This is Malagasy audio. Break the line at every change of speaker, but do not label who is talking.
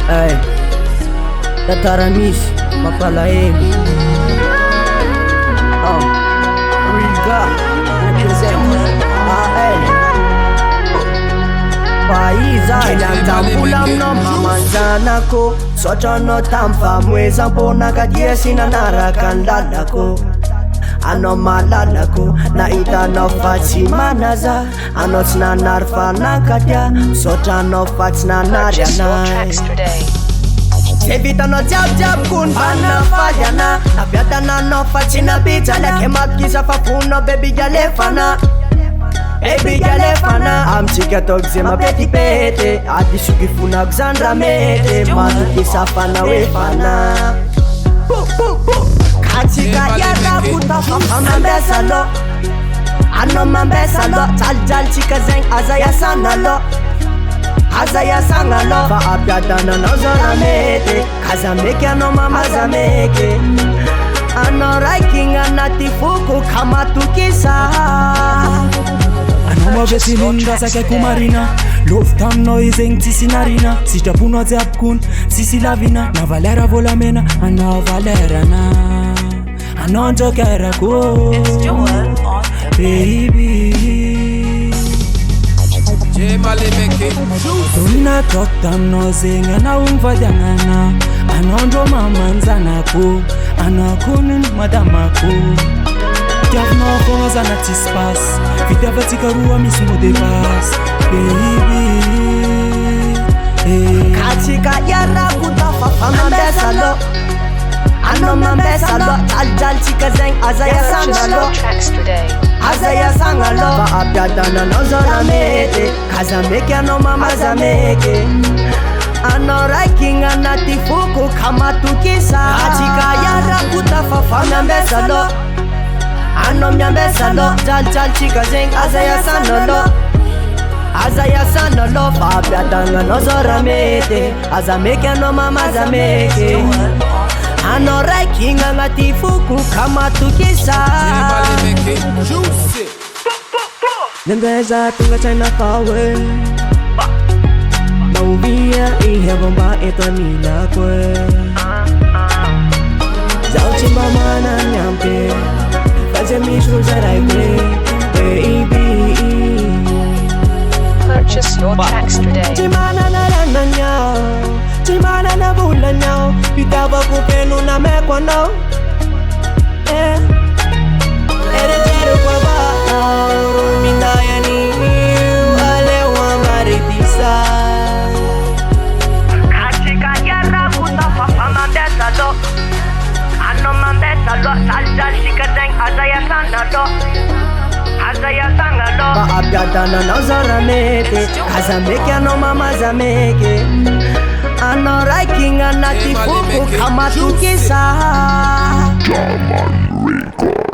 Ay, tataramis, mapalain. Riga, represent AL Paiza, ilantambulam no mamanzanako Sochono tamfa mweza mpona kadia sina narakandalako Ano malalako na ita no fatsimanaza Ano tsna narfana kadia Socha no fatsna narianay Evitano jab kun bana fajana Abiatana no fatsina pizza Leke matkisa fafuno baby jalefana Baby jalefana Amchika togzema peti pete Adi sugifuna gzandra mete Matukisa fana wefana Katika yara kutafa mambesa lo Ano mambesa lo Jal chika zeng azaya sana lo Azaya sanga lo Fa abiatana no zora mete Kazameke ano mama zameke Ano raiking anatifuku kama tukisa
Ano mavesi nunda sa keku marina Loftam no izeng tisi narina Sita puno zap kun sisi lavina Na valera volamena Ano valera na Ano njokera ko Baby Tuna toktam no zinga na ungvadangana Anondo mamanzana ko Anakunun madamako Tiafno koza na tispas Vita vatika rua mismo de bas Baby
Katika yara kutafa mambesa lo Ano mambesa lo Jal chika zeng azaya sanga lo Azaya sanga lo Fa abiatana no zora mete Kazameke ano mama zameke Ano raiking anatifuku kama tukisa Katika yara kutafa mambesa lo Ano mambesa lo Jal chika zeng azaya sanga lo Azaya sana lo Fa abiatana no zora mete Azameke ano mama zameke Ano raiking anatifuku kama tukisa
Nangeza tunga China kawe Maubia ihe bomba eto nila kwe Zao chimba mana nyampe Kaze mishru zarai kwe Baby
Purchase your tracks today.
Chimana na lana nyao Chimana na bula nyao Pitaba kupenu na mekwa no Ere tere kwa ba Minaya ni Alewa maritisa
Katika yara kutafa mambesa lo Ano mambesa lo Jal chika zeng azaya sana lo Azaya sanga lo Fa abiatana no zora mete Kazameke ano mama zameke Ano raiking anatifuku kama tukisa
German Rico.